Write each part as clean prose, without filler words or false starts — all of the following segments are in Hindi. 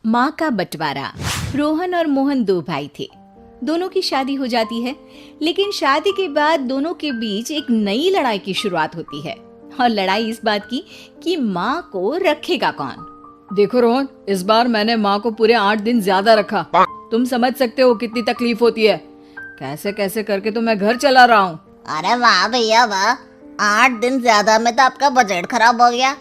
माँ का बंटवारा। रोहन और मोहन दो भाई थे। दोनों की शादी हो जाती है, लेकिन शादी के बाद दोनों के बीच एक नई लड़ाई की शुरुआत होती है। और लड़ाई इस बात की कि माँ को रखेगा कौन। देखो रोहन, इस बार मैंने माँ को पूरे 8 दिन ज्यादा रखा। तुम समझ सकते हो कितनी तकलीफ होती है। कैसे कैसे करके तो मैं घर चला रहा हूँ। अरे वाह भैया वाह, 8 दिन ज्यादा में तो आपका बजट खराब हो गया।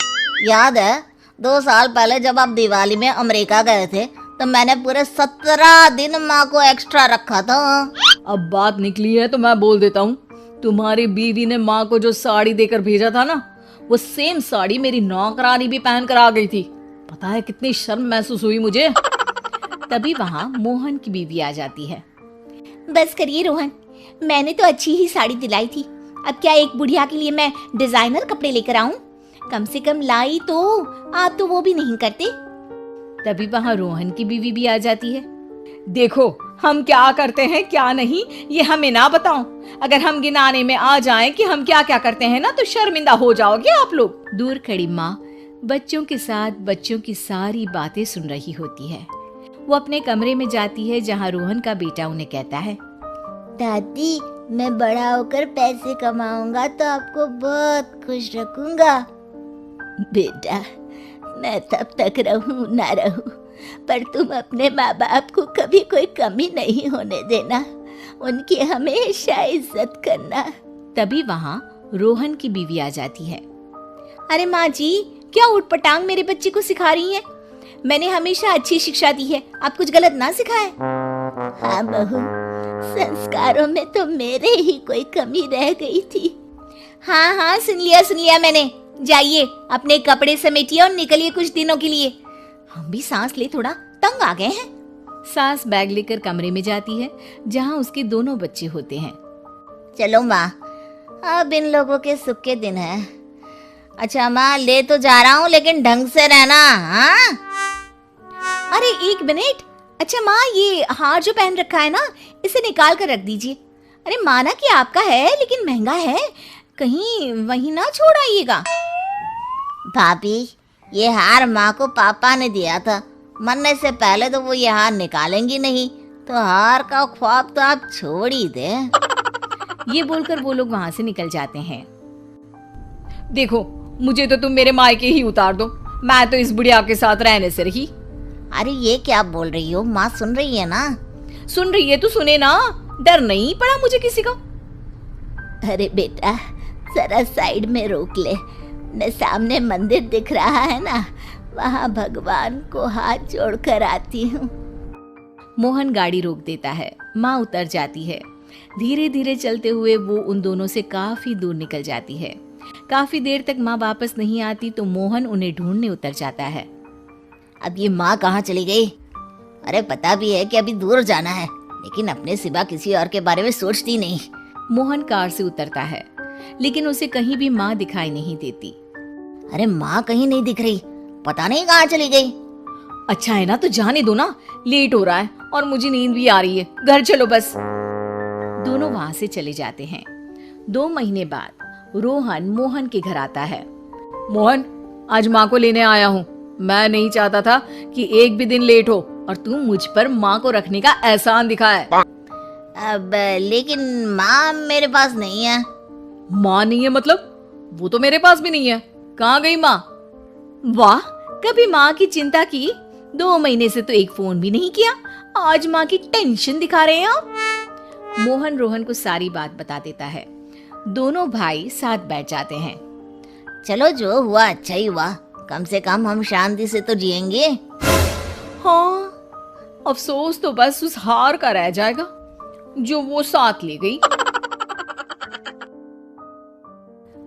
याद है 2 साल पहले जब आप दिवाली में अमेरिका गए थे तो मैंने पूरे 17 दिन माँ को एक्स्ट्रा रखा था। अब बात निकली है तो मैं बोल देता हूँ, तुम्हारी बीवी ने माँ को जो साड़ी देकर भेजा था ना, वो सेम साड़ी मेरी नौकरानी भी पहन कर आ गई थी। पता है कितनी शर्म महसूस हुई मुझे। तभी वहाँ मोहन की बीवी आ जाती है। बस करिए रोहन, मैंने तो अच्छी ही साड़ी दिलाई थी। अब क्या एक बुढ़िया के लिए मैं डिजाइनर कपड़े लेकर आऊं? कम से कम लाई तो, आप तो वो भी नहीं करते। तभी वहाँ रोहन की बीवी भी आ जाती है। देखो हम क्या करते हैं क्या नहीं, ये हमें ना बताओ। अगर हम गिनाने में आ जाएं कि हम क्या क्या करते हैं ना, तो शर्मिंदा हो जाओगे आप लोग। दूर खड़ी माँ बच्चों के साथ बच्चों की सारी बातें सुन रही होती है। वो अपने कमरे में जाती है जहाँ रोहन का बेटा उन्हें कहता है, दादी मैं बड़ा होकर पैसे कमाऊंगा तो आपको बहुत खुश रखूंगा। बेटा मैं तब तक रहूं ना रहूं, पर तुम अपने माँ बाप को कभी कोई कमी नहीं होने देना, उनकी हमेशा इज्जत करना। तभी वहाँ रोहन की बीवी आ जाती है। अरे माँ जी, क्या उटपटांग मेरे बच्चे को सिखा रही हैं? मैंने हमेशा अच्छी शिक्षा दी है, आप कुछ गलत ना सिखाएं। हाँ बहू, संस्कारों में तो मेरे ही कोई कमी रह गई थी। हाँ हाँ सुन लिया मैंने। जाइए अपने कपड़े समेटिए और निकलिए कुछ दिनों के लिए। हम भी सांस ले, थोड़ा तंग आ गए हैं। सास बैग लेकर कमरे में जाती है जहाँ उसके दोनों बच्चे होते हैं। चलो माँ, अब इन लोगों के सुख के दिन है। अच्छा माँ, ले तो जा रहा हूँ लेकिन ढंग से रहना। हाँ अरे एक मिनट। अच्छा माँ, ये हार जो पहन रखा है ना, इसे निकाल कर रख दीजिए। अरे माना कि आपका है लेकिन महंगा है, कहीं वहीं ना छोड़ आइएगा। भाभी, ये हार माँ को पापा ने दिया था। मरने से पहले तो वो ये हार निकालेंगी नहीं, तो हार का ख्वाब तो आप छोड़ ही दे। ये बोलकर वो लोग वहां से निकल जाते हैं। देखो मुझे तो तुम मेरे मायके ही उतार दो, मैं तो इस बुढ़िया के साथ रहने से रही। अरे ये क्या बोल रही हो? माँ सुन रही है ना? सुन रही है तो सुने ना, डर नहीं पड़ा मुझे किसी का। अरे बेटा जरा साइड में रोक ले, मैं सामने मंदिर दिख रहा है ना, वहाँ भगवान को हाथ जोड़कर आती हूँ। मोहन गाड़ी रोक देता है। माँ उतर जाती है। धीरे धीरे चलते हुए वो उन दोनों से काफी दूर निकल जाती है। काफी देर तक माँ वापस नहीं आती तो मोहन उन्हें ढूंढने उतर जाता है। अब ये माँ कहाँ चली गई? अरे पता भी है कि अभी दूर जाना है, लेकिन अपने सिवा किसी और के बारे में सोचती नहीं। मोहन कार से उतरता है, लेकिन उसे कहीं भी माँ दिखाई नहीं देती। अरे माँ कहीं नहीं दिख रही, पता नहीं कहाँ चली गई। अच्छा है ना, तो जाने दो ना, लेट हो रहा है और मुझे नींद भी आ रही है, घर चलो बस। दोनों वहां से चले जाते हैं। 2 महीने बाद रोहन मोहन के घर आता है। मोहन, आज माँ को लेने आया हूँ। मैं नहीं चाहता था कि एक भी दिन लेट हो, और तू मुझ पर माँ को रखने का एहसान दिखाए। अब लेकिन माँ मेरे पास नहीं है। माँ नहीं है मतलब? वो तो मेरे पास भी नहीं है। कहाँ गई माँ? वाह, कभी माँ की चिंता की? 2 महीने से तो एक फोन भी नहीं किया, आज माँ की टेंशन दिखा रहे हैं आप। मोहन रोहन को सारी बात बता देता है। दोनों भाई साथ बैठ जाते हैं। चलो जो हुआ अच्छा ही हुआ, कम से कम हम शांति से तो जिएंगे। हाँ, अफसोस तो बस उस हार का रह जाएगा जो वो साथ ले गई।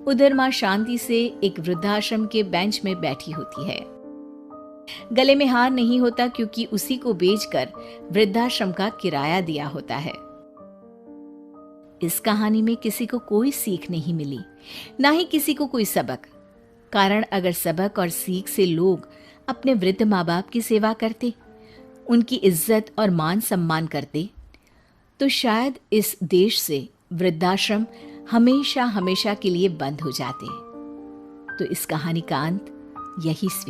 उधर माँ शांति से एक वृद्धाश्रम के बेंच में बैठी होती है। गले में हार नहीं होता क्योंकि उसी को बेचकर वृद्धाश्रम का किराया दिया होता है। इस कहानी में किसी को कोई सीख नहीं मिली, ना ही किसी को कोई सबक। कारण अगर सबक और सीख से लोग अपने वृद्ध माँ बाप की सेवा करते, उनकी इज्जत और मान सम्मान करते, तो शायद इस देश से वृद्धाश्रम हमेशा हमेशा के लिए बंद हो जाते। तो इस कहानी का अंत यही स्वीकार